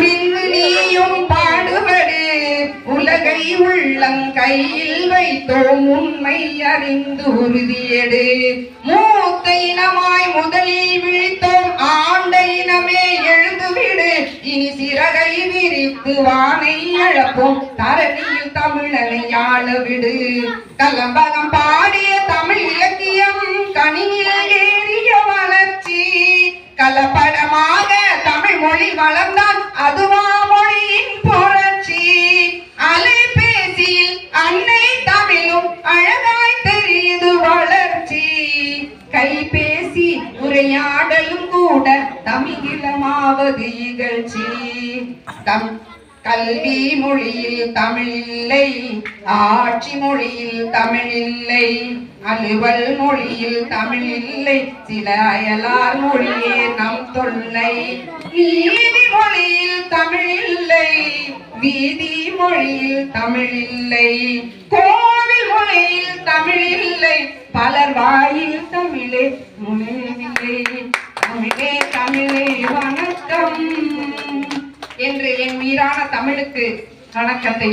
புரிந்து நீயும் பாடுபடு உலகை உள்ளங்கையில் வைத்தோம் உண்மை அறிந்து உறுதியெடு மூத்த இனமாய் முதலில் விழித்தோம் ஆண்ட இனமே எழுந்துவிடு இனி சிறகை விரித்து வானை அழப்போம் தரணியில் தமிழனை ஆள விடு கலம்பகம் பாடிய தமிழ் இலக்கியம் கனியில் ஏறிய வளர்ச்சி கலப்படமாக தமிழ் மொழி வளர்ந்தான் அதுவா மொழியின் புரட்சி அலைபேசியில் அன்னை தமிழும் அழகாய் தெரியுது வளர்ச்சி கைபேசி உரையாடலும் கூட தமிழிலமாவது இகழ்ச்சி கல்வி மொழியில் தமிழ் இல்லை ஆட்சி மொழியில் தமிழ் இல்லை அலுவல் மொழியில் தமிழ் இல்லை சில அயலார் மொழியே நம் தொல்லை நீதி மொழியில் தமிழ் இல்லை வீதி மொழியில் தமிழ் இல்லை கோவில் மொழியில் தமிழ் இல்லை பலர் வாயில் தமிழே மொழியில்லை தமிழே தமிழே வணக்கம் என்று என் உயிரான தமிழுக்கு வணக்கத்தை